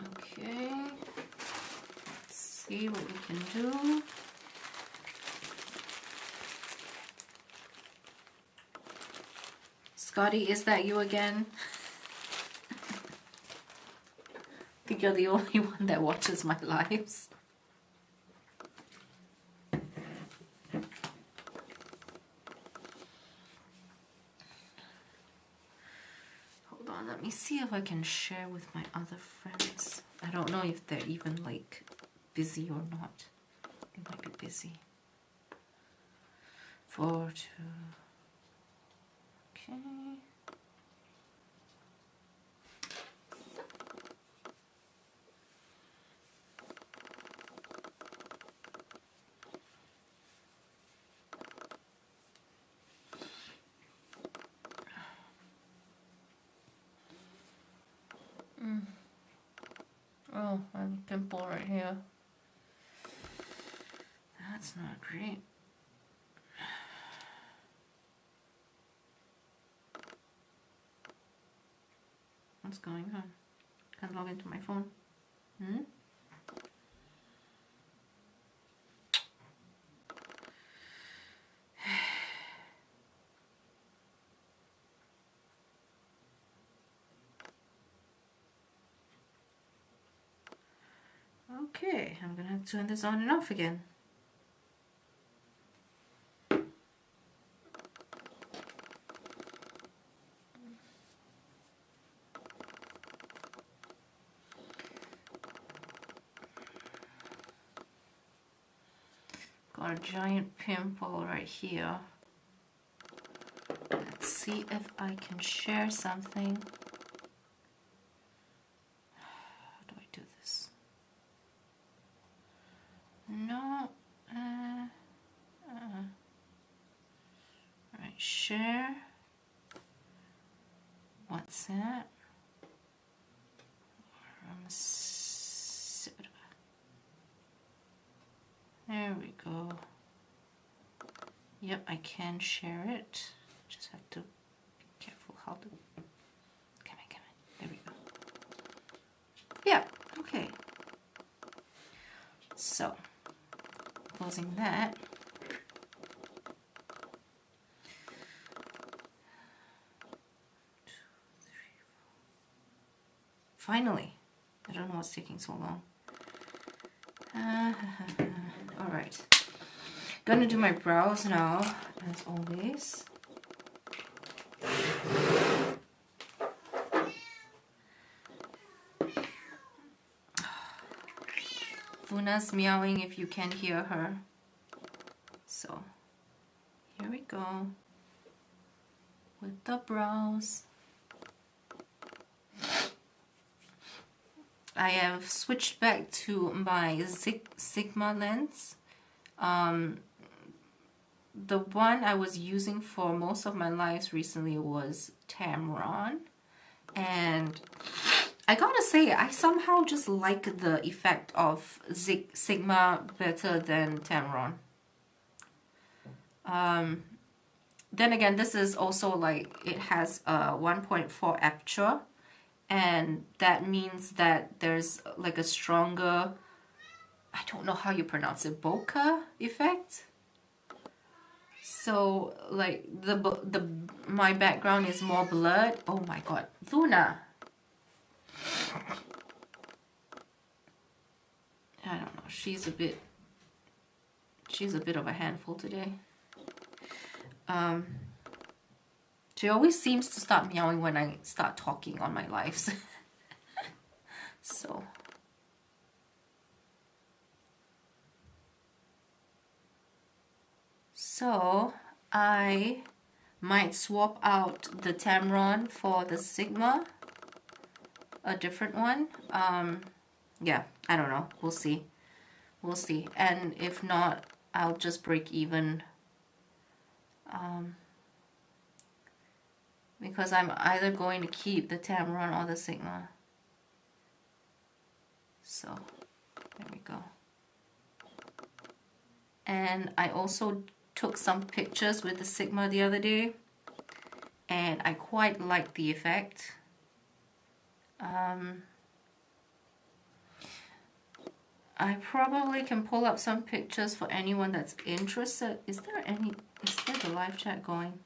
Okay, let's see what we can do. Scotty, is that you again? I think you're the only one that watches my lives. Hold on, let me see if I can share with my other friends. I don't know if they're even like busy or not. They might be busy. 4, 2. Okay. Oh, I have a pimple right here. That's not great. What's going on? Can't log into my phone. Okay, I'm gonna turn this on and off again. Got a giant pimple right here. Let's see if I can share something. How do I do this? No. Alright, share. WhatsApp. There we go. Yep, I can share it. Just have to be careful how to... Come on. There we go. Yeah, okay. So, closing that. Finally. I don't know what's taking so long. Alright. Gonna do my brows now, as always. Luna's meowing if you can hear her. So, here we go. With the brows. I have switched back to my Sigma lens. The one I was using for most of my lives recently was Tamron. And I gotta say, I somehow just like the effect of Sigma better than Tamron. Then again, this is also like, it has a 1.4 aperture. And that means that there's like a stronger, I don't know how you pronounce it, bokeh effect. So like my background is more blurred. Oh my god, Luna. I don't know. She's a bit of a handful today. She always seems to start meowing when I start talking on my lives. So I might swap out the Tamron for the Sigma, a different one. Yeah, I don't know. We'll see. We'll see. And if not, I'll just break even. Because I'm either going to keep the Tamron or the Sigma. So, there we go. And I also took some pictures with the Sigma the other day. And I quite like the effect. I probably can pull up some pictures for anyone that's interested. Is there the live chat going?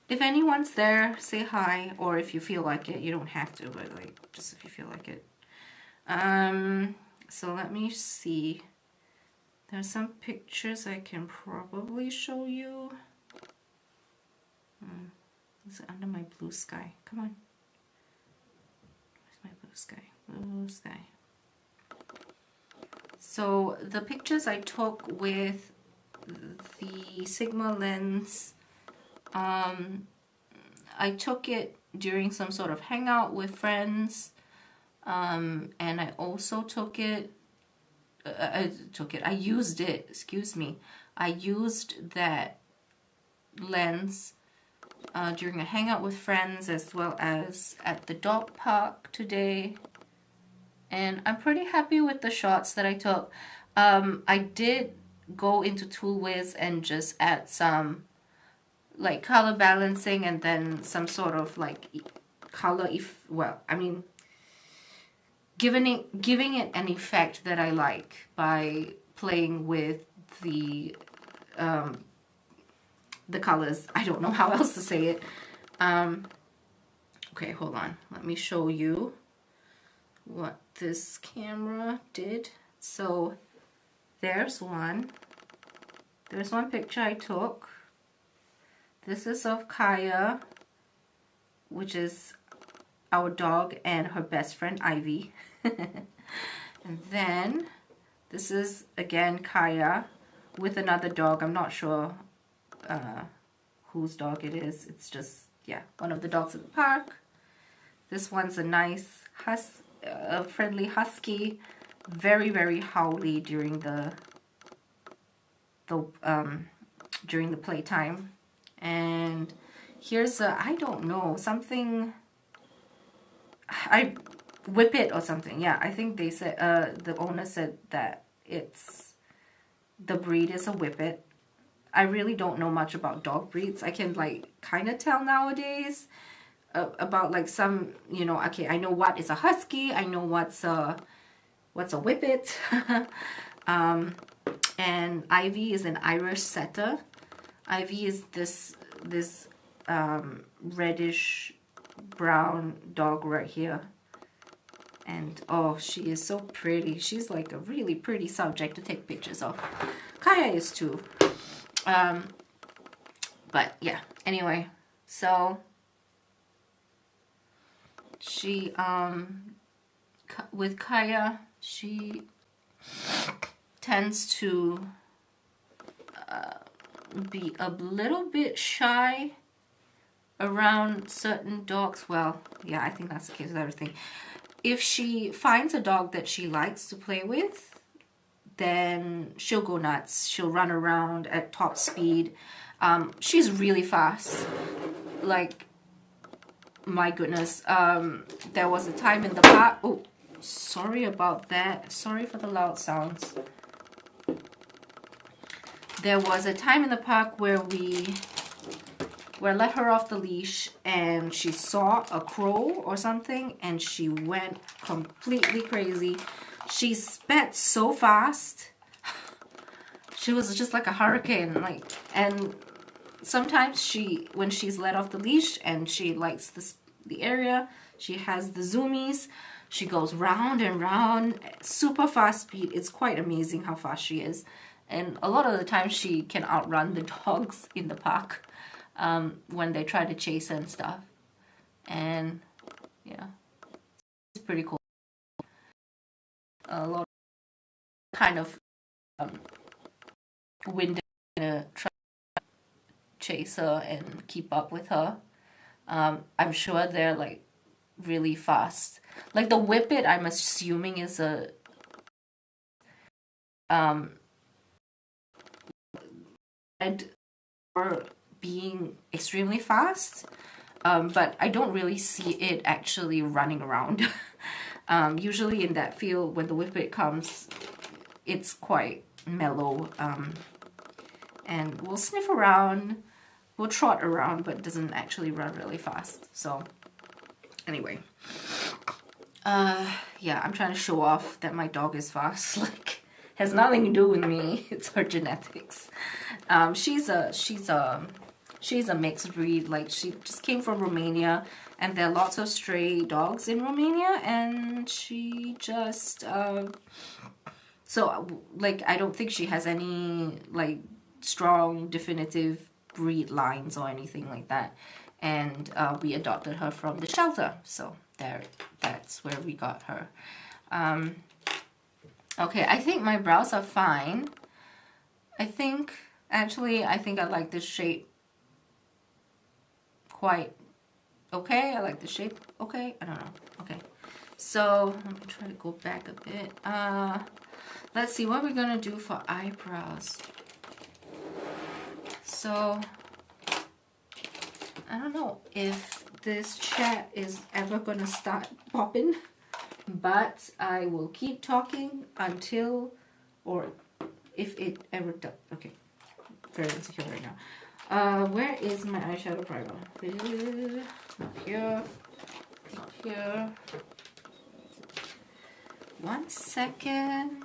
If anyone's there, say hi, or if you feel like it, you don't have to, but like, just if you feel like it. So let me see. There's some pictures I can probably show you. Is it under my blue sky? Come on. Where's my blue sky? Blue sky. So the pictures I took with the Sigma lens, I took it during some sort of hangout with friends, and I also took it, I used it, excuse me, I used that lens during a hangout with friends as well as at the dog park today. And I'm pretty happy with the shots that I took. I did go into ToolWiz and just add some like color balancing and then some sort of like color, giving it an effect that I like by playing with the colors. I don't know how else to say it. Okay, hold on. Let me show you what this camera did. So there's one picture I took. This is of Kaya, which is our dog and her best friend Ivy. And then this is again Kaya with another dog. I'm not sure whose dog it is. It's just, yeah, one of the dogs at the park. This one's a nice friendly husky, very, very howly during the playtime. And here's I don't know, something, I whip it or something. Yeah, I think they said, the owner said that the breed is a whippet. I really don't know much about dog breeds. I can like kind of tell nowadays about like some, okay, I know what is a husky, I know what's a whippet. And Ivy is an Irish setter. Ivy is this reddish brown dog right here. And oh, she is so pretty. She's like a really pretty subject to take pictures of. Kaya is too. But yeah, anyway, so she with Kaya, she tends to be a little bit shy around certain dogs. Well, yeah, I think that's the case with everything. If she finds a dog that she likes to play with, then she'll go nuts. She'll run around at top speed. She's really fast. Like, my goodness. There was a time in the park. Oh, sorry about that. Sorry for the loud sounds. There was a time in the park where we let her off the leash and she saw a crow or something and she went completely crazy. She sped so fast. She was just like a hurricane. And sometimes when she's let off the leash and she likes the area, she has the zoomies. She goes round and round, super fast speed. It's quite amazing how fast she is. And a lot of the time she can outrun the dogs in the park when they try to chase her and stuff. And yeah, it's pretty cool. A lot of kind of winded to try to chase her and keep up with her. I'm sure they're like really fast. Like the whippet, I'm assuming is a or being extremely fast, but I don't really see it actually running around. Usually in that field, when the whippet comes, it's quite mellow, and we'll sniff around, we'll trot around, but doesn't actually run really fast. So anyway, Yeah, I'm trying to show off that my dog is fast. Like, has nothing to do with me. It's her genetics. She's a mixed breed. Like, she just came from Romania, and there are lots of stray dogs in Romania, and she just so like I don't think she has any like strong definitive breed lines or anything like that. And we adopted her from the shelter, so that's where we got her. Okay, I think my brows are fine. I think I like this shape quite okay. I like the shape okay. I don't know. Okay, so let me try to go back a bit. Let's see what we're gonna do for eyebrows. So I don't know if this chat is ever gonna start popping, but I will keep talking until, or if it ever does. Okay, very insecure right now. Where is my eyeshadow primer? Not here, not here. 1 second.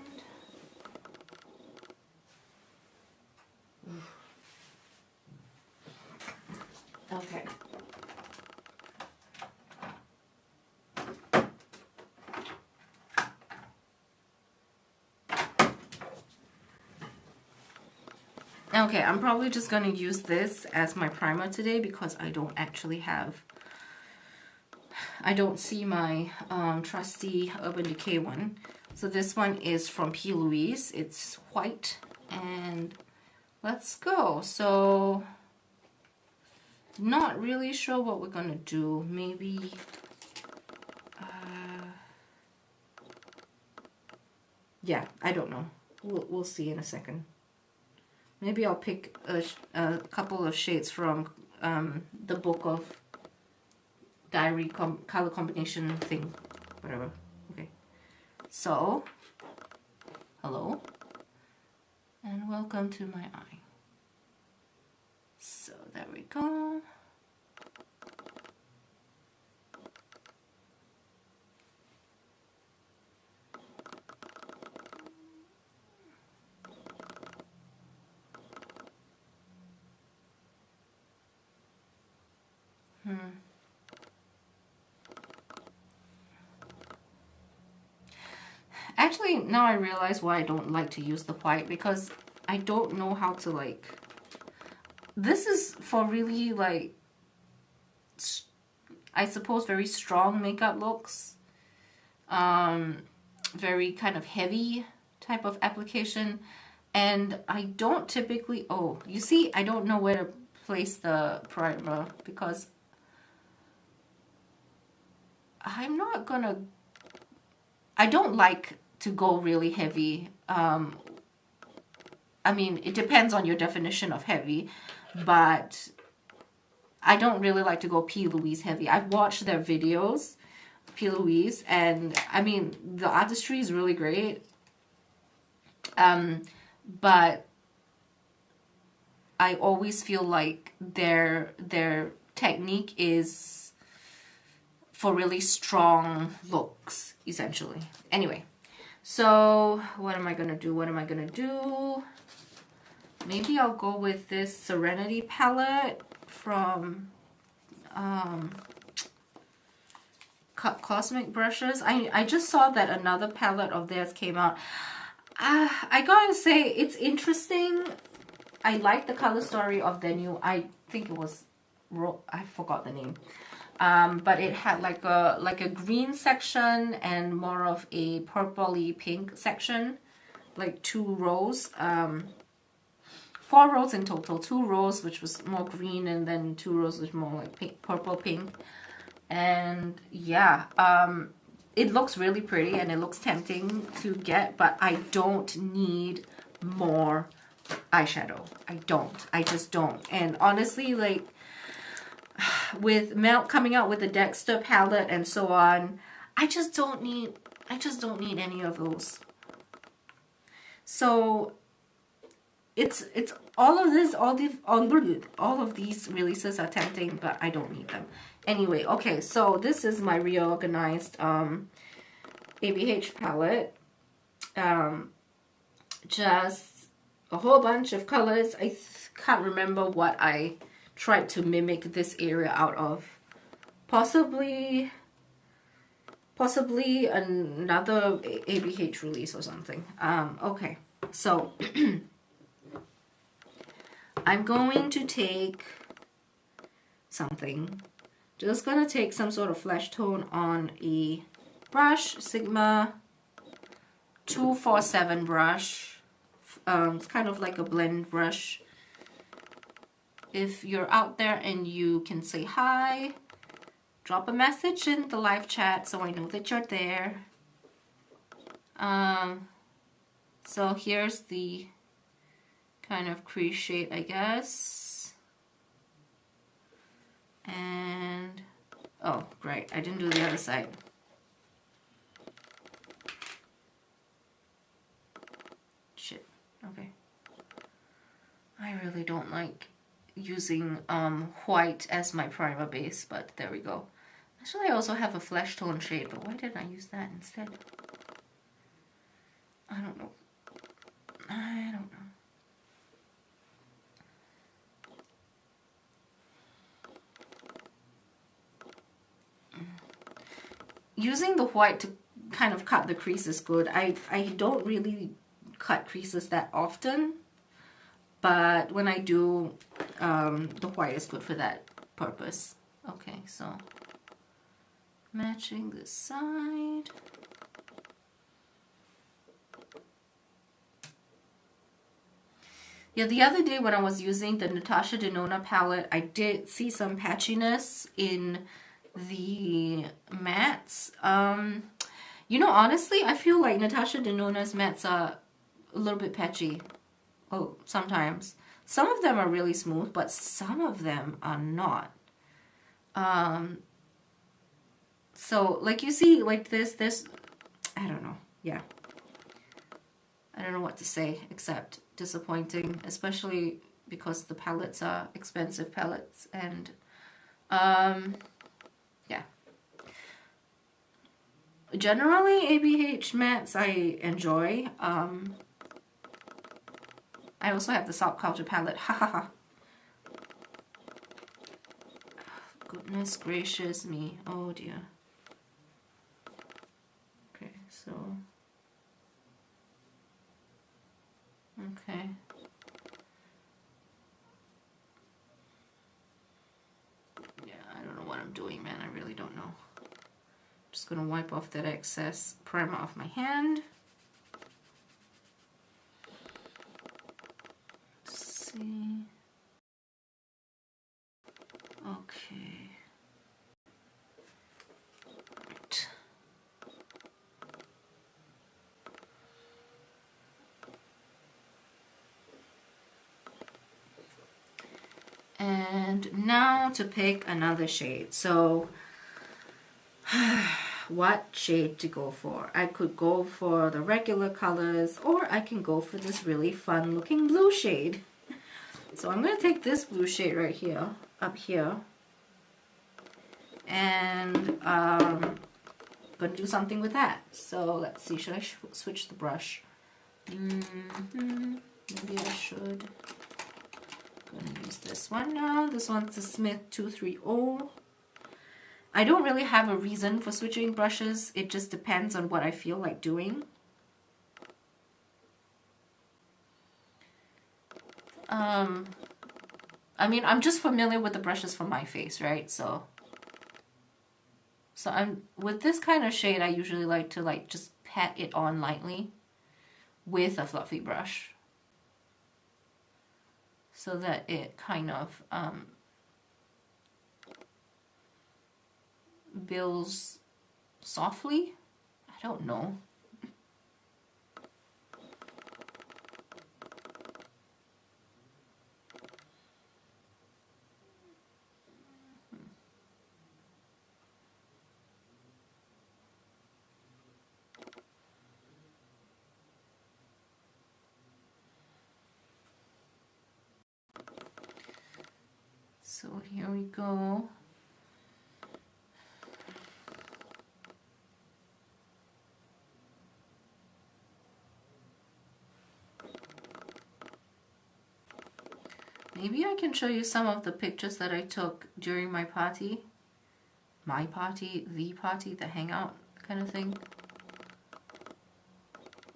Okay. Okay, I'm probably just going to use this as my primer today because I don't actually have, I don't see my trusty Urban Decay one. So this one is from P. Louise. It's white, and let's go. So not really sure what we're going to do. Maybe yeah, I don't know. We'll see in a second. Maybe I'll pick a couple of shades from the book of diary color combination thing, whatever. Okay, so hello and welcome to my eye. So there we go. Actually, now I realize why I don't like to use the white, because I don't know how to, like, this is for really, like, I suppose very strong makeup looks, very kind of heavy type of application, and I don't typically, oh, you see, I don't know where to place the primer because I'm not gonna, I don't like to go really heavy. I mean, it depends on your definition of heavy, but I don't really like to go P. Louise heavy. I've watched their videos, P. Louise, and I mean, the artistry is really great. But I always feel like their technique is for really strong looks, essentially. Anyway, so what am I gonna do? What am I gonna do? Maybe I'll go with this Serenity palette from Cosmic Brushes. I just saw that another palette of theirs came out. I gotta say, it's interesting. I like the color story of their new, I think it was, I forgot the name. But it had like a green section and more of a purpley pink section, like 2 rows, 4 rows in total, 2 rows which was more green, and then 2 rows which more like pink, purple pink. And yeah, it looks really pretty and it looks tempting to get, but I don't need more eyeshadow. I just don't. And honestly, like, with Melt coming out with the Dexter palette and so on, I just don't need any of those. So it's all of this, all of these releases are tempting, but I don't need them. Anyway, okay, so this is my reorganized ABH palette. Just a whole bunch of colors. I can't remember what I tried to mimic this area out of. Possibly another ABH release or something. Okay, so I'm going to take something. Just gonna take some sort of flesh tone on a brush, Sigma 247 brush. It's kind of like a blend brush. If you're out there and you can say hi, drop a message in the live chat so I know that you're there. So here's the kind of crease shade, I guess. And, oh, great, I didn't do the other side. Shit, okay. I really don't like using white as my primer base, but there we go. Actually, I also have a flesh tone shade, but why didn't I use that instead? I don't know. I don't know. Using the white to kind of cut the crease is good. I don't really cut creases that often, but when I do, the white is good for that purpose. Okay, so matching this side. Yeah, the other day when I was using the Natasha Denona palette, I did see some patchiness in the mattes. You know, honestly, I feel like Natasha Denona's mattes are a little bit patchy. Oh, sometimes. Some of them are really smooth, but some of them are not. So, like you see, like this, I don't know. Yeah. I don't know what to say except disappointing, especially because the palettes are expensive palettes. And, yeah. Generally, ABH mattes I enjoy. I also have the Salt Culture palette. Ha ha ha. Goodness gracious me. Oh dear. Okay, so. Okay. Yeah, I don't know what I'm doing, man. I really don't know. Just gonna wipe off that excess primer off my hand. Let's see. Okay. Right. And now to pick another shade. So, what shade to go for? I could go for the regular colors, or I can go for this really fun looking blue shade. So I'm going to take this blue shade right here, up here, and going to do something with that. So let's see, should I switch the brush? Maybe I should. Going to use this one now. This one's the Smith 230. I don't really have a reason for switching brushes. It just depends on what I feel like doing. I mean, I'm just familiar with the brushes for my face, right? So I'm with this kind of shade, I usually like to just pat it on lightly with a fluffy brush so that it kind of builds softly. I don't know. So here we go. Maybe I can show you some of the pictures that I took during my party. My party, the party, the hangout kind of thing.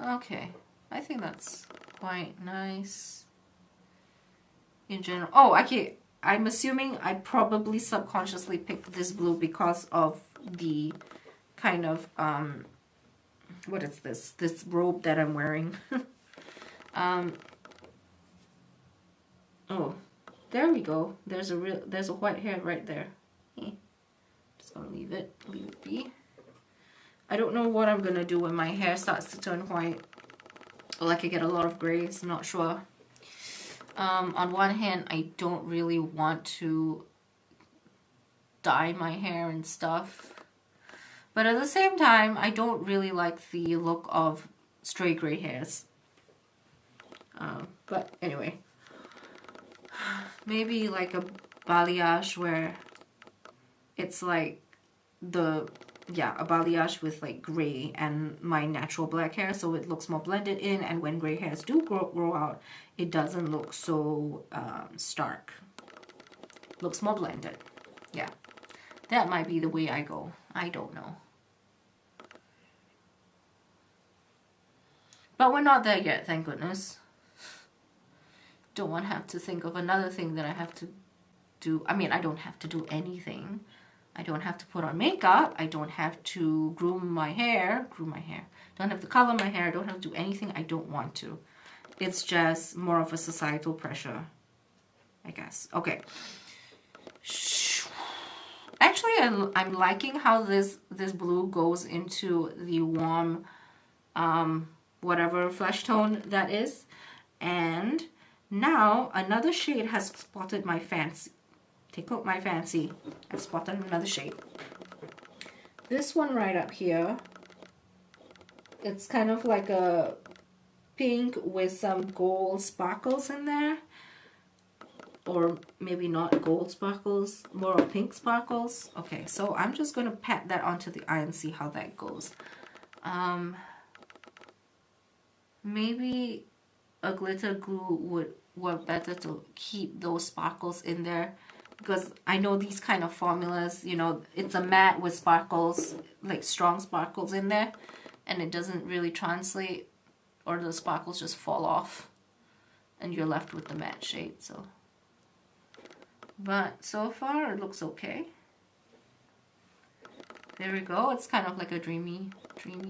Okay, I think that's quite nice in general. Oh, okay, I'm assuming I probably subconsciously picked this blue because of the kind of, what is this? This robe that I'm wearing. Oh, there we go. There's a white hair right there. Just gonna leave it be. I don't know what I'm gonna do when my hair starts to turn white. Or like I get a lot of grays, I'm not sure. On one hand, I don't really want to dye my hair and stuff. But at the same time, I don't really like the look of stray gray hairs. But anyway. Maybe like a balayage where it's like a balayage with like gray and my natural black hair, so it looks more blended in, and when gray hairs do grow out, it doesn't look so stark. Looks more blended. Yeah, that might be the way I go. I don't know. But we're not there yet, thank goodness. Don't want to have to think of another thing that I have to do. I mean, I don't have to do anything. I don't have to put on makeup. I don't have to groom my hair. Don't have to color my hair. I don't have to do anything I don't want to. It's just more of a societal pressure, I guess. Okay. Actually, I'm liking how this blue goes into the warm, whatever flesh tone that is. And now another shade has spotted my fancy. Tickled my fancy. I've spotted another shade. This one right up here. It's kind of like a pink with some gold sparkles in there. Or maybe not gold sparkles, more of pink sparkles. Okay, so I'm just going to pat that onto the eye and see how that goes. Maybe a glitter glue would work better to keep those sparkles in there. Because I know these kind of formulas, you know, it's a matte with sparkles, like strong sparkles in there. And it doesn't really translate, or the sparkles just fall off. And you're left with the matte shade, so. But so far, it looks okay. There we go. It's kind of like a dreamy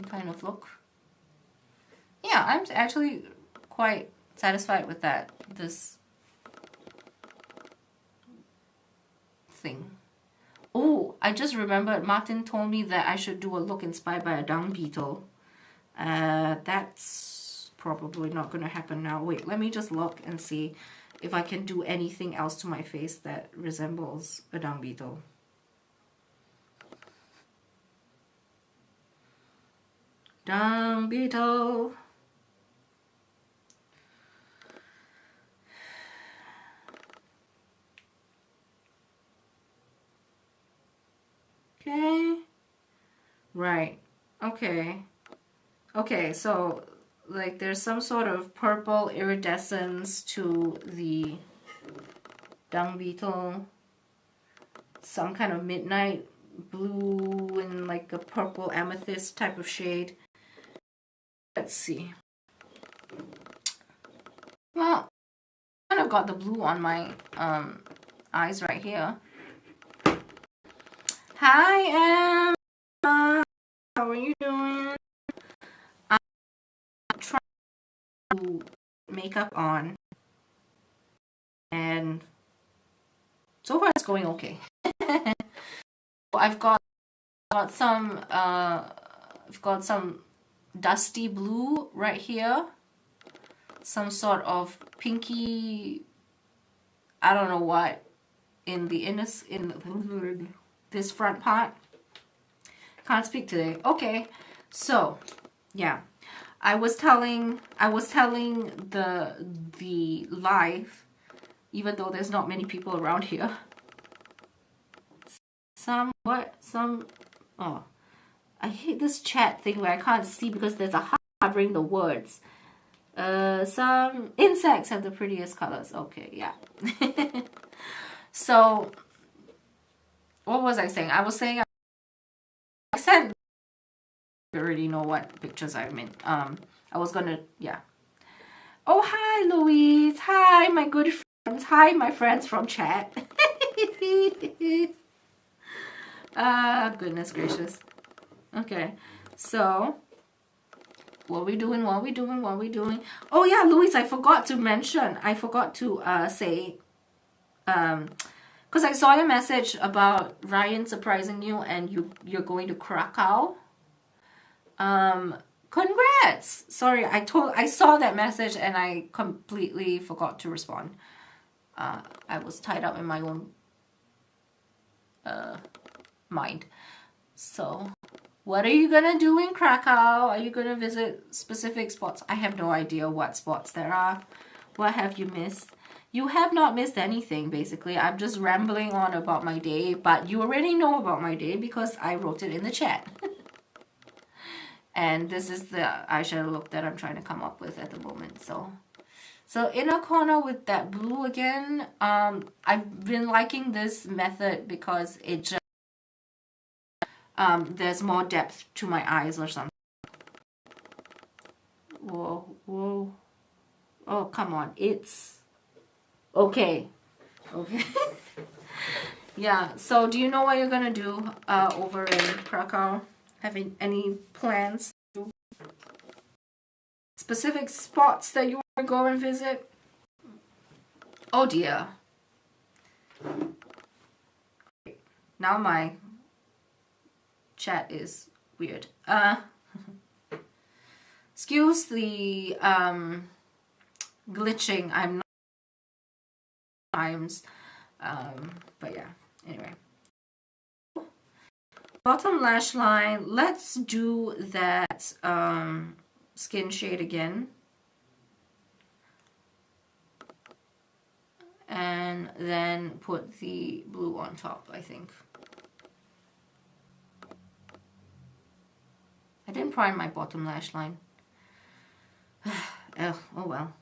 kind of look. Yeah, I'm actually quite satisfied with that. This thing. Oh, I just remembered Martin told me that I should do a look inspired by a dung beetle. That's probably not going to happen now. Wait, let me just look and see if I can do anything else to my face that resembles a dung beetle. Dung beetle. Okay. Right. Okay. Okay, so like there's some sort of purple iridescence to the dung beetle. Some kind of midnight blue and like a purple amethyst type of shade. Let's see. Well, I kind of got the blue on my eyes right here. Hi, Emma. How are you doing? I'm trying to makeup on, and so far it's going okay. I've got some dusty blue right here, some sort of pinky, I don't know what, in this front part. Can't speak today. Okay, so yeah, I was telling the live, even though there's not many people around here. Oh, I hate this chat thing where I can't see because there's a heart covering the words. Some insects have the prettiest colors. Okay, yeah. So, what was I saying? I was saying I sent. You already know what pictures I meant. I was gonna, yeah. Oh, hi, Louise. Hi, my good friends. Hi, my friends from chat. Goodness gracious. Okay, so what we doing? What we doing? What we doing? Oh yeah, Louise, I forgot to mention. I forgot to say, because I saw your message about Ryan surprising you, and you're going to Krakow. Congrats. Sorry, I saw that message and I completely forgot to respond. I was tied up in my own mind. So, what are you gonna do in Krakow? Are you gonna visit specific spots? I have no idea what spots there are. What have you missed? You have not missed anything, basically. I'm just rambling on about my day, but you already know about my day because I wrote it in the chat. And this is the eyeshadow look that I'm trying to come up with at the moment. So inner corner with that blue again. I've been liking this method because it just there's more depth to my eyes or something. Whoa, whoa. Oh, come on. It's okay. Okay. Yeah, so do you know what you're gonna do over in Krakow? Having any plans? Specific spots that you want to go and visit? Oh dear. Now my chat is weird. Excuse the glitching. I'm not times. But yeah. Anyway. Bottom lash line. Let's do that skin shade again. And then put the blue on top, I think. I didn't prime my bottom lash line. Oh well.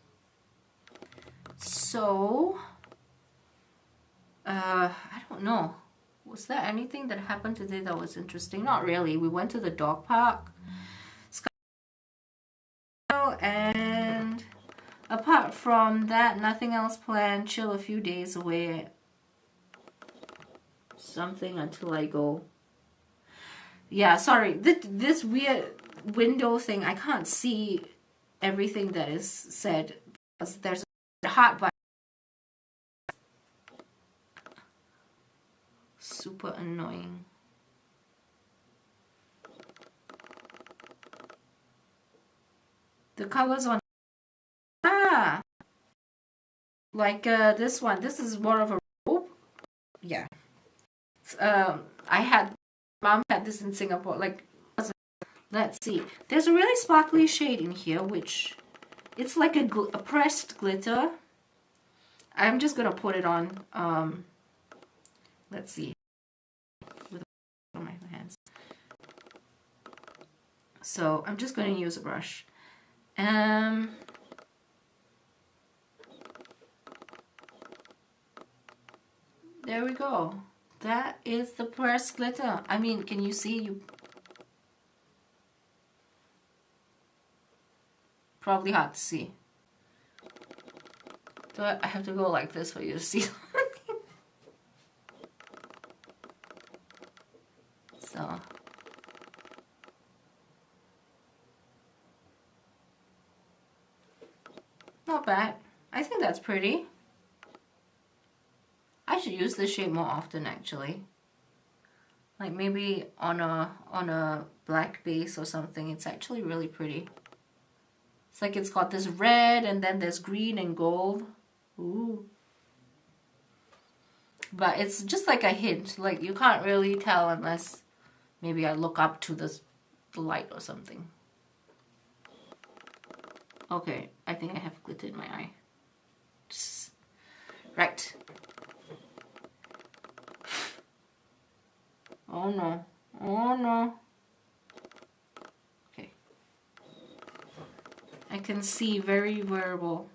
So, I don't know. Was there anything that happened today that was interesting? Not really. We went to the dog park. And apart from that, nothing else planned. Chill a few days away. Something until I go. Yeah, sorry. This weird window thing, I can't see everything that is said. There's a heart button. Super annoying. The colors on like this one. This is more of a robe. Yeah. I had mom had this in Singapore. Like, let's see. There's a really sparkly shade in here, which it's like a pressed glitter. I'm just gonna put it on. Let's see. With my hands. So I'm just gonna use a brush. There we go. That is the pressed glitter. I mean, can you see? You probably hard to see. So I have to go like this for you to see. So not bad. I think that's pretty. I should use this shade more often, actually. Like maybe on a black base or something. It's actually really pretty. It's like it's got this red and then there's green and gold. Ooh. But it's just like a hint. Like you can't really tell unless maybe I look up to the light or something. Okay, I think I have glitter in my eye. Right. Oh no. Oh no. Okay. I I can see very wearable.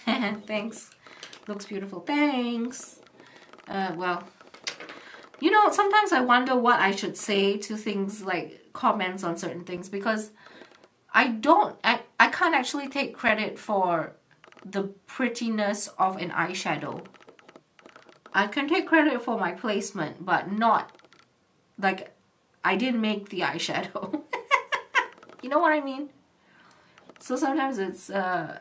Thanks. Looks beautiful. Thanks. Well, you know, sometimes I wonder what I should say to things like comments on certain things, because I can't actually take credit for the prettiness of an eyeshadow. I can take credit for my placement, but not like I didn't make the eyeshadow. You know what I mean? So sometimes it's I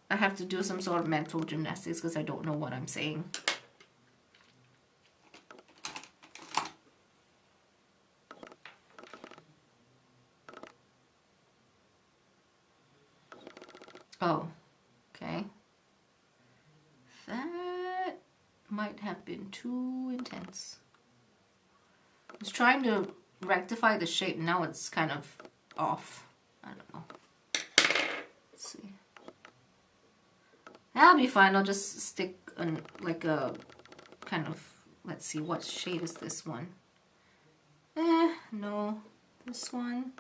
have to do some sort of mental gymnastics because I don't know what I'm saying. Oh, okay. That might have been too intense. I was trying to rectify the shape. Now it's kind of off. I don't know. Let's see. That'll be fine. I'll just stick an, like a kind of, let's see, what shade is this one? No. This one.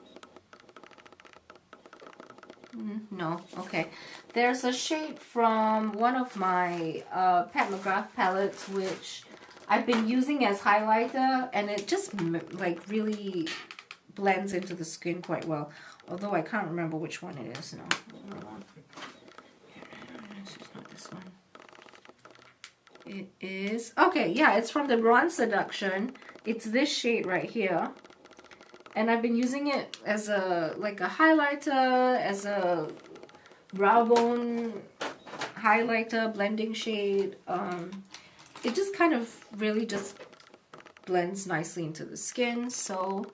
No, okay. There's a shade from one of my Pat McGrath palettes, which I've been using as highlighter, and it just like really blends into the skin quite well. Although I can't remember which one it is now. Hold on. This is not this one. It is, okay, yeah, it's from the Bronze Seduction. It's this shade right here. And I've been using it as a, like a highlighter, as a brow bone highlighter, blending shade. It just kind of really just blends nicely into the skin. So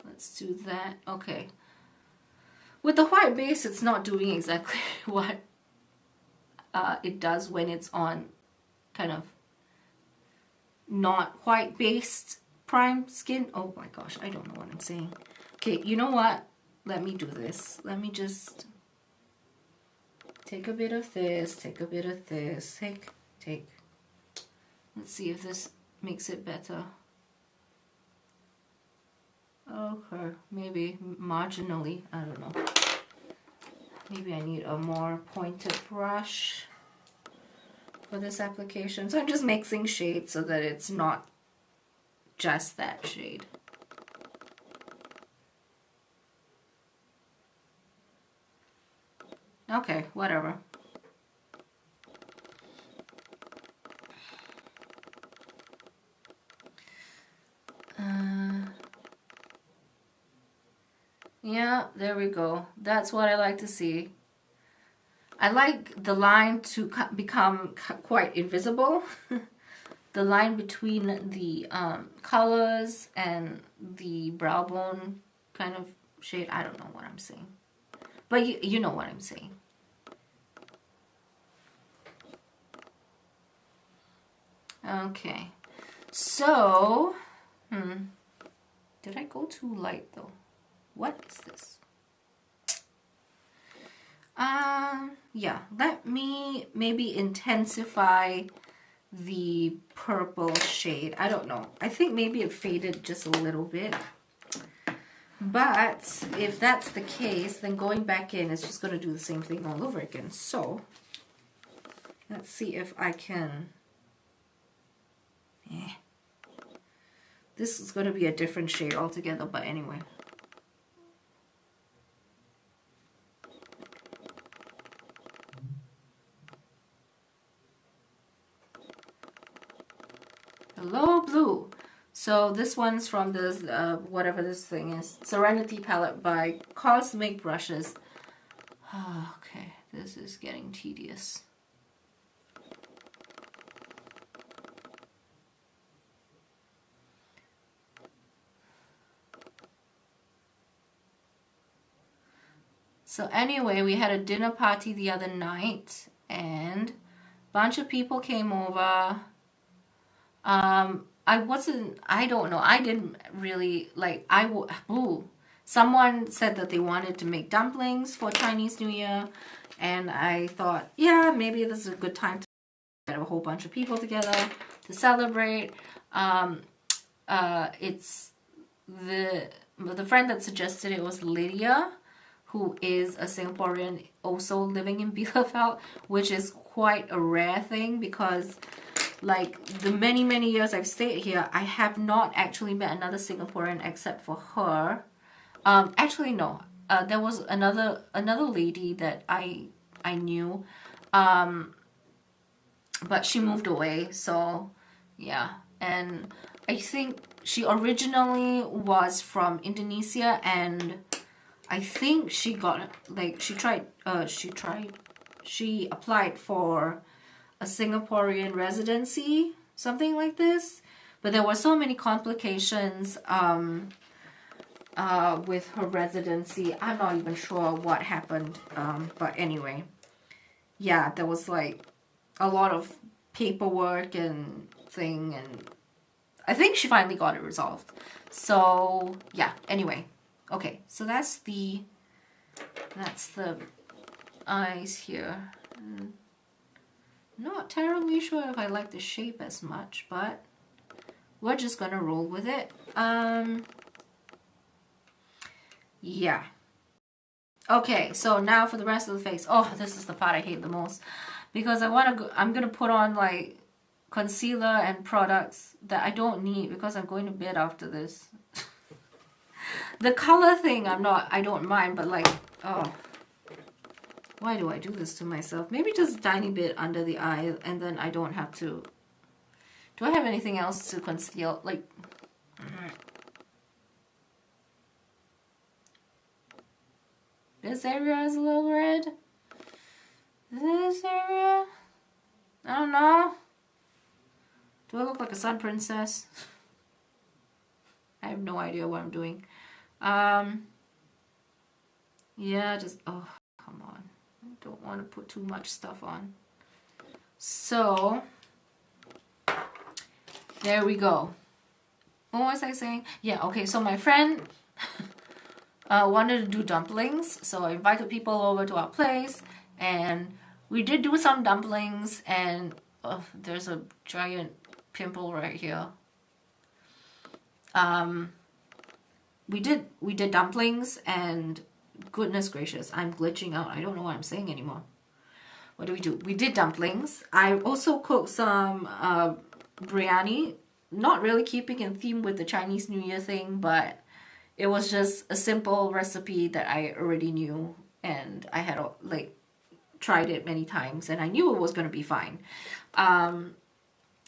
let's do that. Okay. With the white base, it's not doing exactly what it does when it's on kind of not white based prime skin. Oh my gosh, I don't know what I'm saying. Okay, you know what? Let me do this. Let me just take a bit of this, take a bit of this, take. Let's see if this makes it better. Okay, maybe marginally, I don't know. Maybe I need a more pointed brush for this application. So I'm just mixing shades so that it's not just that shade. Okay, whatever. Yeah, there we go. That's what I like to see. I like the line to become quite invisible. The line between the colors and the brow bone kind of shade. I don't know what I'm saying. But you know what I'm saying. Okay. So, did I go too light though? What is this? Yeah, let me maybe intensify the purple shade. I don't know. I think maybe it faded just a little bit. But if that's the case, then going back in is just going to do the same thing all over again. So, let's see if I can... This is going to be a different shade altogether, but anyway. Hello, blue. So this one's from this, whatever this thing is, Serenity palette by Cosmic Brushes. Okay, this is getting tedious. So anyway, we had a dinner party the other night, and a bunch of people came over. I don't know, I didn't really, like, someone said that they wanted to make dumplings for Chinese New Year, and I thought, yeah, maybe this is a good time to get a whole bunch of people together to celebrate. It's the friend that suggested it was Lydia, who is a Singaporean also living in Bielefeld, which is quite a rare thing because like the many years I've stayed here, I have not actually met another Singaporean except for her. Actually no, there was another lady that I knew, but she moved away. So yeah, and I think she originally was from Indonesia, and I think she got like she applied for a Singaporean residency, something like this. But there were so many complications with her residency. I'm not even sure what happened. But anyway, yeah, there was like a lot of paperwork and thing, and I think she finally got it resolved. So yeah, anyway. Okay, so that's the eyes here. Not terribly sure if I like the shape as much, but we're just gonna roll with it. Yeah. Okay, so now for the rest of the face. Oh, this is the part I hate the most because I'm gonna put on like concealer and products that I don't need because I'm going to bed after this. The color thing I don't mind, but like, oh, why do I do this to myself? Maybe just a tiny bit under the eye, and then I don't have to. Do I have anything else to conceal? Like, this area is a little red. This area, I don't know. Do I look like a sun princess? I have no idea what I'm doing. Yeah, just, oh, come on. I don't want to put too much stuff on. So, there we go. What was I saying? Yeah, okay, so my friend wanted to do dumplings, so I invited people over to our place, and we did do some dumplings, and there's a giant pimple right here. We did dumplings, and goodness gracious, I'm glitching out. I don't know what I'm saying anymore. What do? We did dumplings. I also cooked some biryani, not really keeping in theme with the Chinese New Year thing, but it was just a simple recipe that I already knew, and I had like tried it many times, and I knew it was going to be fine.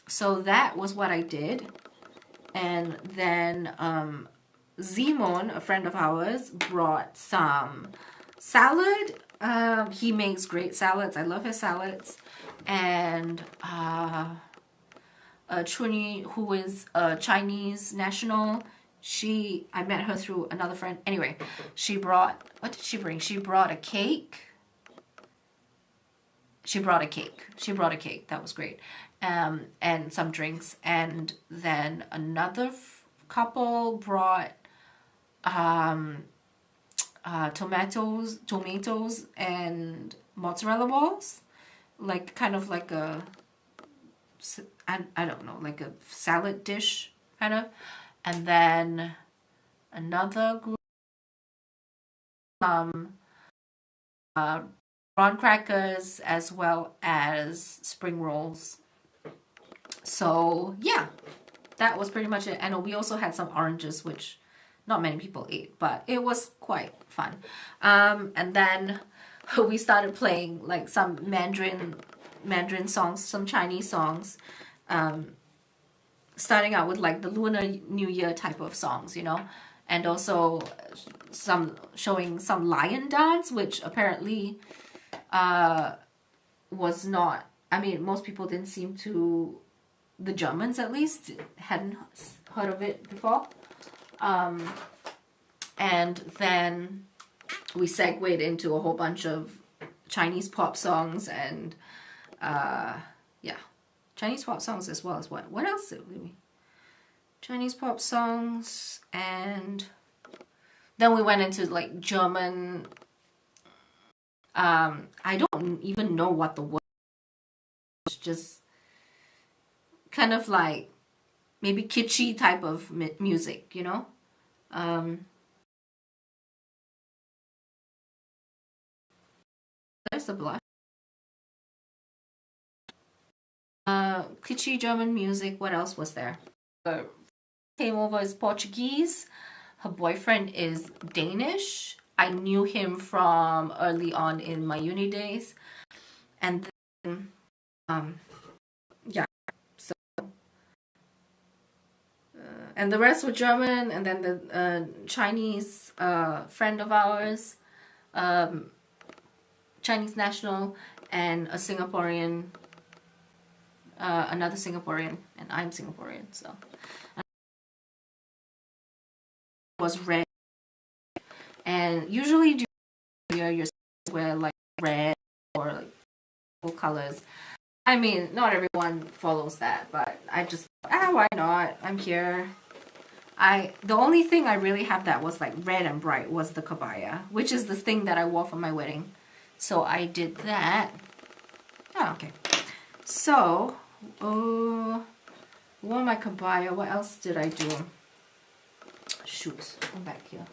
So that was what I did. And then Zimon, a friend of ours, brought some salad. He makes great salads. I love his salads. And Chuni, who is a Chinese national, I met her through another friend. Anyway, she brought, what did she bring? She brought a cake. She brought a cake. That was great. And some drinks. And then another couple brought tomatoes and mozzarella balls. Like, kind of like a, I don't know, like a salad dish, kind of. And then another group, prawn crackers as well as spring rolls. So yeah, that was pretty much it. And we also had some oranges, which not many people ate, but it was quite fun. And then we started playing like some Mandarin songs, some Chinese songs, starting out with like the Lunar New Year type of songs, you know, and also showing some lion dance, which apparently was not, I mean, most people didn't seem to, the Germans at least, hadn't heard of it before. And then we segued into a whole bunch of Chinese pop songs and yeah, Chinese pop songs as well as what else did we? Chinese pop songs, and then we went into like German. I don't even know what the word is, just kind of like maybe kitschy type of music, you know. There's the blush. Kitschy German music. What else was there? Came over is Portuguese. Her boyfriend is Danish. I knew him from early on in my uni days. And then, yeah. So, and the rest were German. And then the Chinese friend of ours, Chinese national, and a Singaporean, another Singaporean, and I'm Singaporean, so. Was red, and usually do you wear like red or like cool colors. I mean, not everyone follows that, but I just why not? I'm here. The only thing I really have that was like red and bright was the kabaya, which is the thing that I wore for my wedding. So I did that. Oh, okay. So, wore my kabaya. What else did I do? Shoot, I'm back here.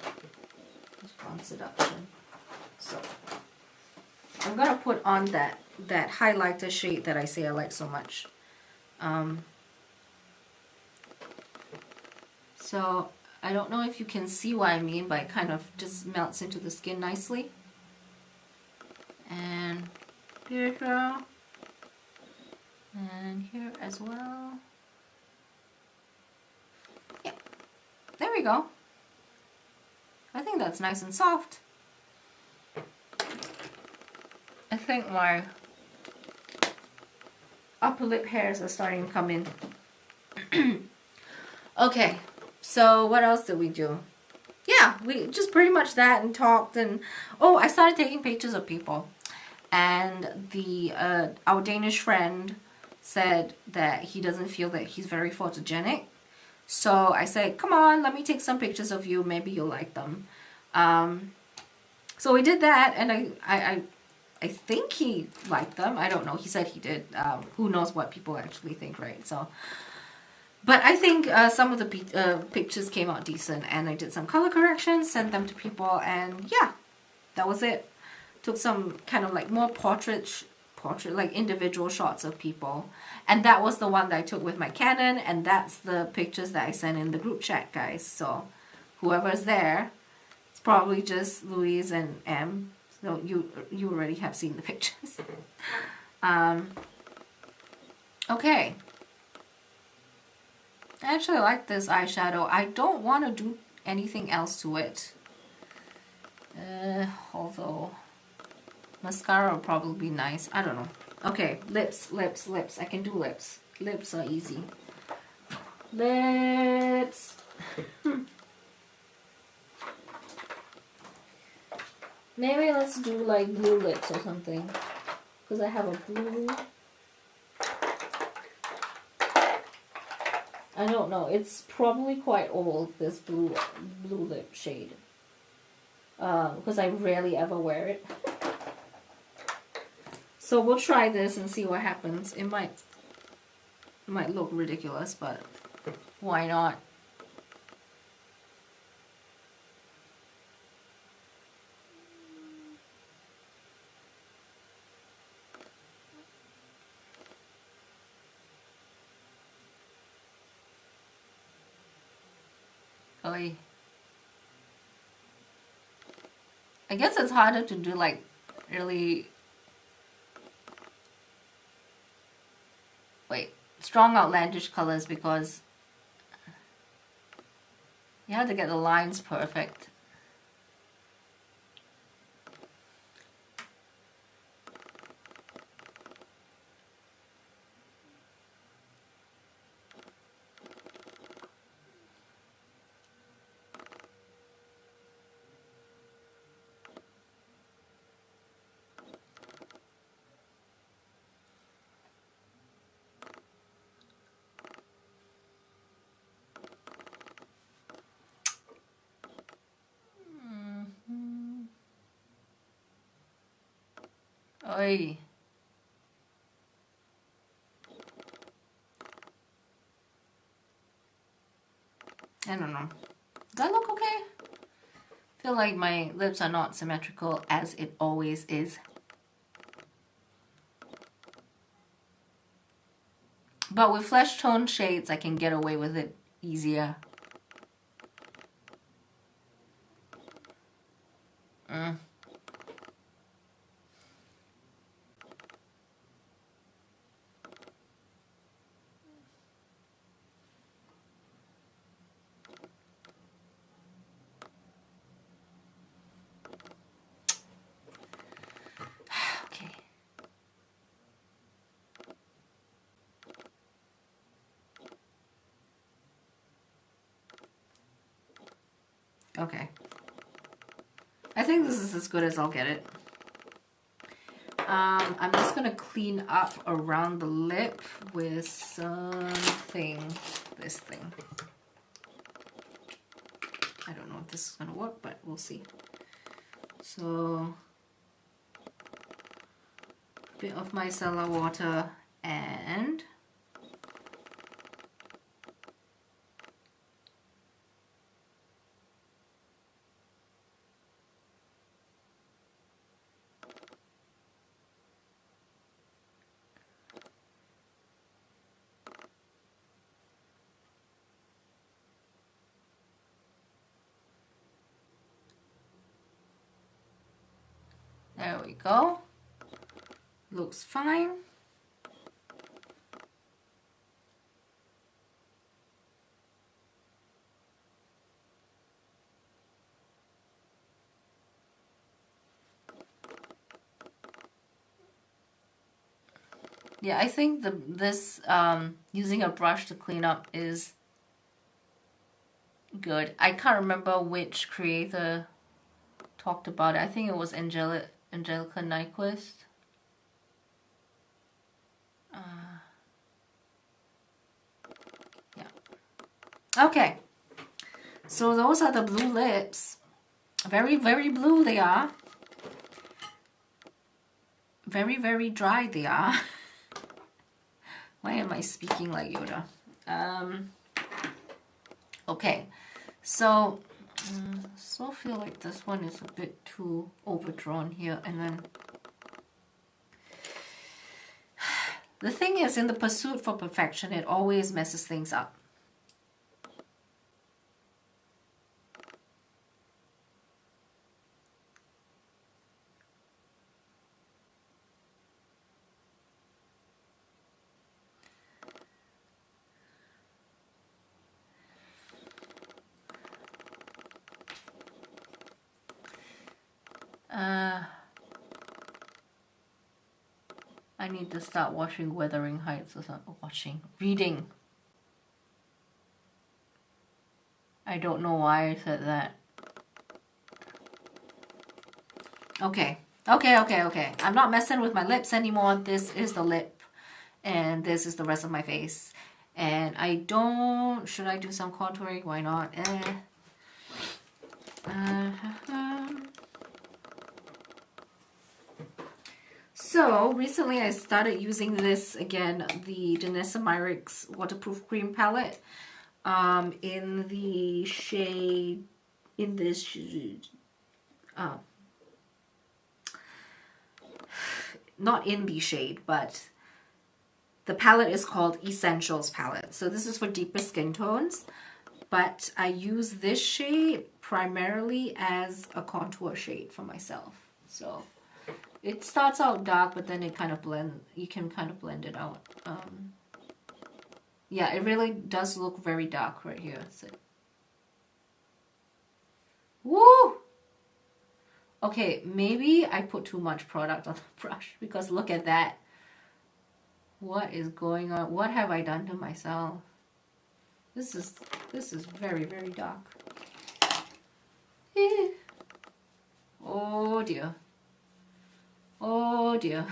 On seduction. So I'm gonna put on that highlighter shade that I say I like so much. So I don't know if you can see what I mean, but it kind of just melts into the skin nicely. And here, and here as well. Yeah, there we go. I think that's nice and soft. I think my upper lip hairs are starting to come in. Okay, so what else did we do? Yeah, we just pretty much that and talked, and oh, I started taking pictures of people. And the our Danish friend said that he doesn't feel that he's very photogenic. So I said, come on, let me take some pictures of you. Maybe you'll like them. So we did that, and I think he liked them. I don't know. He said he did. Who knows what people actually think, right? So, but I think some of the pictures came out decent, and I did some color corrections, sent them to people, and yeah, that was it. Took some kind of like more portrait like individual shots of people, and that was the one that I took with my Canon, and that's the pictures that I sent in the group chat, guys. So whoever's there, it's probably just Louise and Em. So you already have seen the pictures. Okay. I actually like this eyeshadow. I don't want to do anything else to it. Although mascara would probably be nice. I don't know. Okay, lips. I can do lips. Lips are easy. Lips. Maybe let's do like blue lips or something. Because I have a blue. I don't know. It's probably quite old, this blue lip shade. Because I rarely ever wear it. So we'll try this and see what happens. It might look ridiculous, but why not? Oy. I guess it's harder to do like really strong outlandish colors because you have to get the lines perfect. Oy. I don't know. Does that look okay? I feel like my lips are not symmetrical as it always is. But with flesh tone shades, I can get away with it easier. Mm. Okay. Okay. I think this is as good as I'll get it. I'm just gonna clean up around the lip with something, this thing. I don't know if this is gonna work, but we'll see. So, a bit of micellar water and there we go. Looks fine. Yeah, I think this using a brush to clean up is good. I can't remember which creator talked about it. I think it was Angelica Nyquist. Yeah. Okay. So those are the blue lips. Very, very blue they are. Very, very dry they are. Why am I speaking like Yoda? Okay. So, still feel like this one is a bit too overdrawn here. And then the thing is, in the pursuit for perfection, it always messes things up. I need to start watching Wuthering Heights or something. Reading. I don't know why I said that. Okay. Okay. I'm not messing with my lips anymore. This is the lip. And this is the rest of my face. And I don't... Should I do some contouring? Why not? So, recently I started using this again, the Danessa Myricks Waterproof Cream Palette. In the shade... In this... not in the shade, but... The palette is called Essentials Palette. So this is for deeper skin tones. But I use this shade primarily as a contour shade for myself. So it starts out dark, but then it kind of you can kind of blend it out. Yeah, it really does look very dark right here. So. Woo! Okay, maybe I put too much product on the brush because look at that. What is going on? What have I done to myself? This is very, very dark. Oh dear. Oh dear.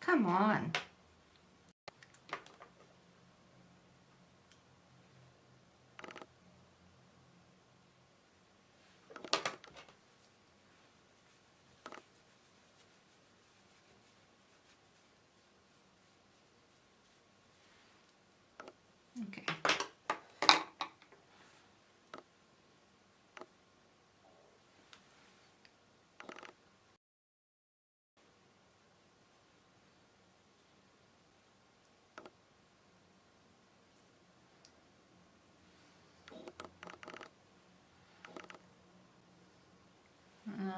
Come on. Okay.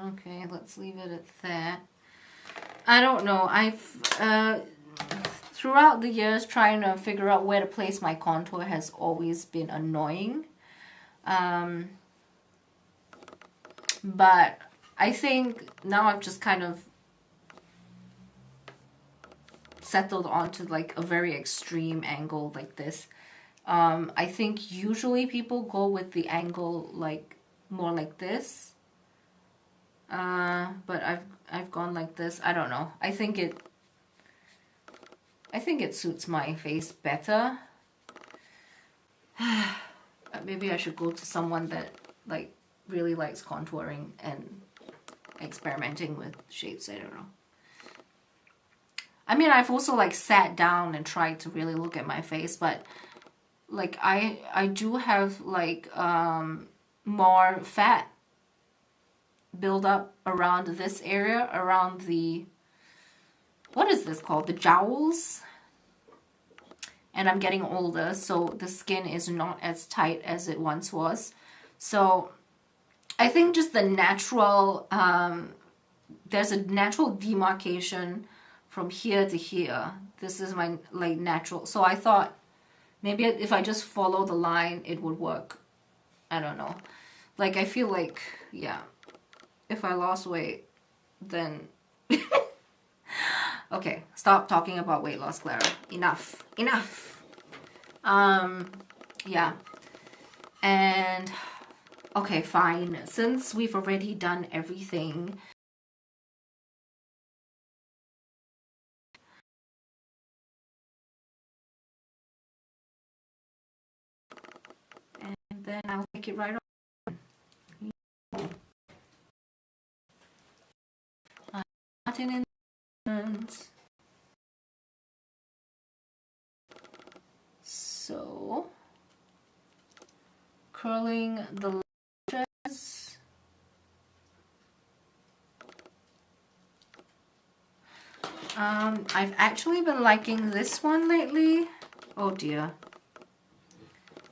Okay, let's leave it at that. I don't know. I've throughout the years trying to figure out where to place my contour has always been annoying. But I think now I've just kind of settled onto like a very extreme angle like this. I think usually people go with the angle like more like this. But I've gone like this. I don't know. I think it suits my face better. Maybe I should go to someone that like really likes contouring and experimenting with shapes. I don't know. I mean, I've also like sat down and tried to really look at my face, but like I do have like more fat build up around this area, around the, what is this called? The jowls. And I'm getting older, so the skin is not as tight as it once was. So I think just the natural, there's a natural demarcation from here to here. This is my like natural. So I thought maybe if I just follow the line, it would work. I don't know. Like I feel like, yeah, if I lost weight, then okay, stop talking about weight loss, Clara. Enough. Enough. Yeah. And okay, fine. Since we've already done everything, and then I'll take it right on. Martin and so curling the lashes. I've actually been liking this one lately. Oh dear.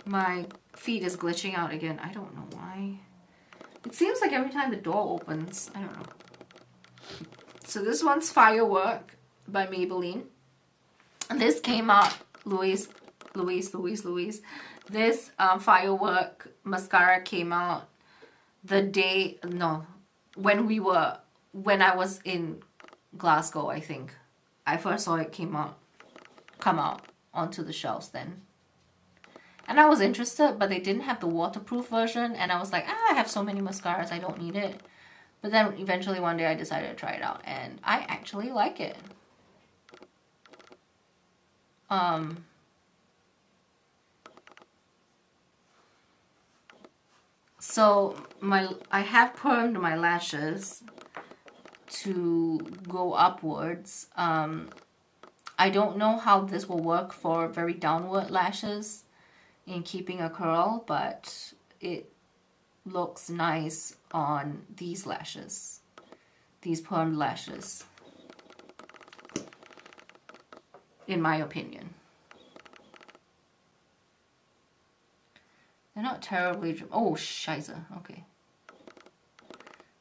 My feed is glitching out again. I don't know why. It seems like every time the door opens. I don't know. So this one's Firework by Maybelline. And this came out, Louise. This Firework mascara came out the day, no, when I was in Glasgow, I think. I first saw it come out onto the shelves then. And I was interested, but they didn't have the waterproof version. And I was like, I have so many mascaras, I don't need it. But then eventually one day I decided to try it out. And I actually like it. So I have permed my lashes to go upwards. I don't know how this will work for very downward lashes in keeping a curl, but it looks nice on these lashes, these permed lashes, in my opinion. They're not terribly, oh, scheiße, okay.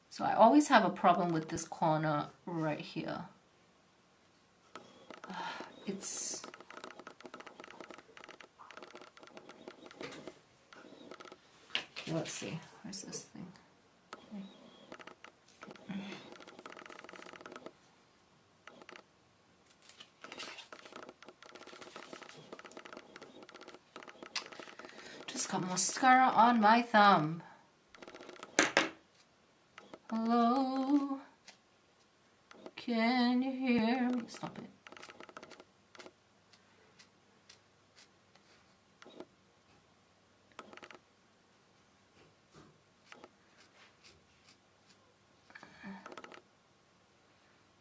So I always have a problem with this corner right here. It's, let's see, where's this thing? Just got mascara on my thumb. Hello? Can you hear me? Stop it.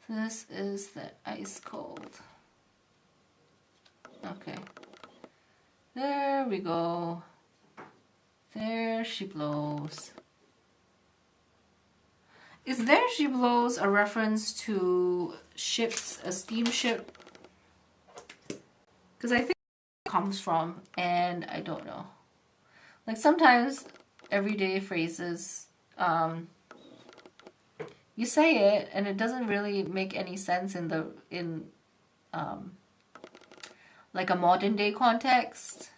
This is the ice cold. Okay. There we go. There she blows. Is There She Blows a reference to ships, a steamship? Because I think it comes from, and I don't know. Like sometimes everyday phrases, you say it and it doesn't really make any sense in like a modern day context,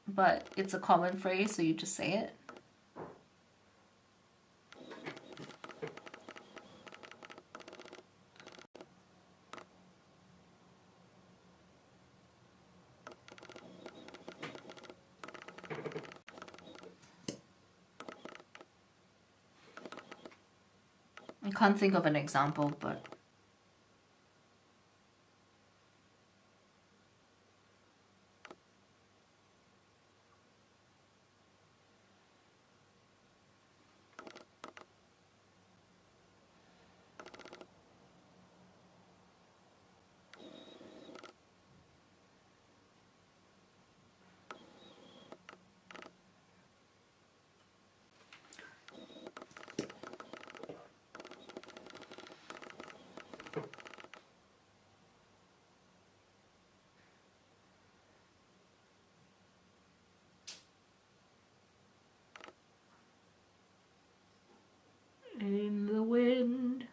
but it's a common phrase, so you just say it. I can't think of an example, but in the wind.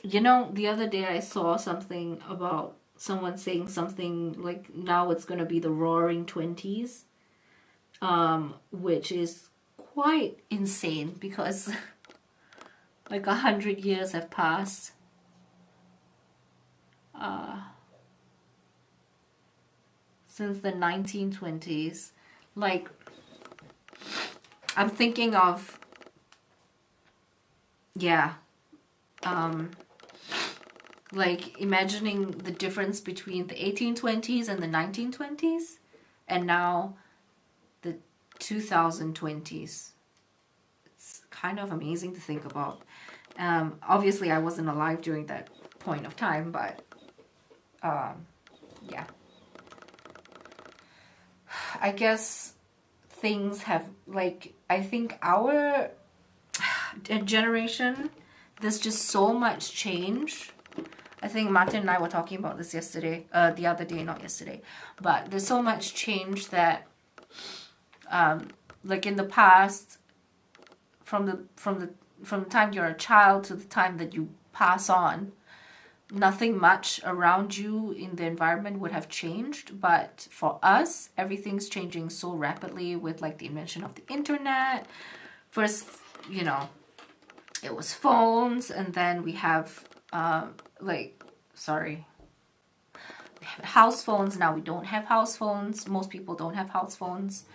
You know, the other day I saw something about someone saying something like now it's going to be the roaring 20s, which is quite insane because like 100 years have passed. Since the 1920s. Like, I'm thinking of, yeah, like imagining the difference between the 1820s and the 1920s, and now the 2020s. It's kind of amazing to think about. Obviously, I wasn't alive during that point of time, but yeah. I guess things have, like, I think our generation, there's just so much change. I think Martin and I were talking about this yesterday, the other day, not yesterday, but there's so much change that, like in the past, from the time you're a child to the time that you pass on, nothing much around you in the environment would have changed. But for us, everything's changing so rapidly with like the invention of the internet. First, you know, it was phones, and then we have we have house phones. Now we don't have house phones. Most people don't have house phones.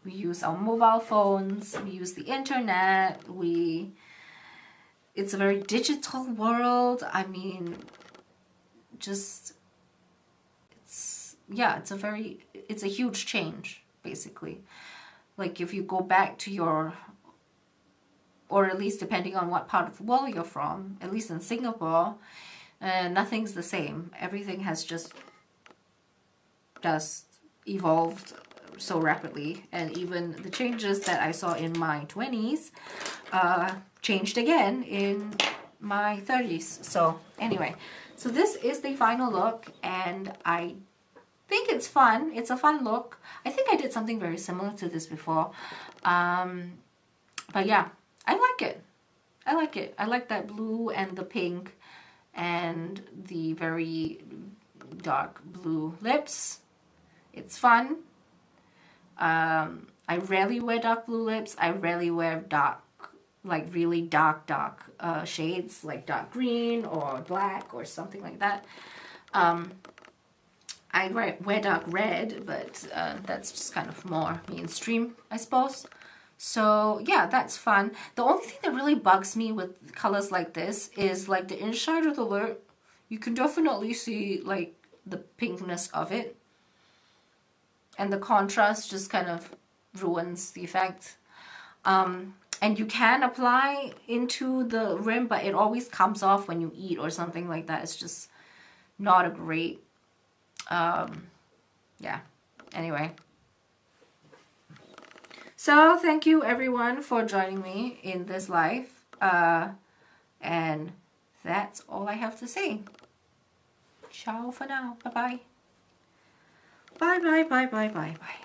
We use our mobile phones. We use the internet. It's a very digital world. I mean, just it's a huge change, basically. Like if you go back to or at least depending on what part of the world you're from, at least in Singapore, nothing's the same. Everything has just evolved so rapidly, and even the changes that I saw in my 20s changed again in my 30s. So anyway, so this is the final look, and I think it's fun. It's a fun look. I think I did something very similar to this before. But yeah, I like it. I like it. I like that blue and the pink and the very dark blue lips. It's fun. I rarely wear dark blue lips. I rarely wear dark, like really dark shades, like dark green or black or something like that. I wear dark red, but that's just kind of more mainstream, I suppose. So yeah, that's fun. The only thing that really bugs me with colors like this is like the inside of the lip. You can definitely see like the pinkness of it. And the contrast just kind of ruins the effect. And you can apply into the rim, but it always comes off when you eat or something like that. It's just not a great, yeah, anyway. So thank you everyone for joining me in this live. And that's all I have to say. Ciao for now. Bye-bye. Bye, bye, bye, bye, bye, bye.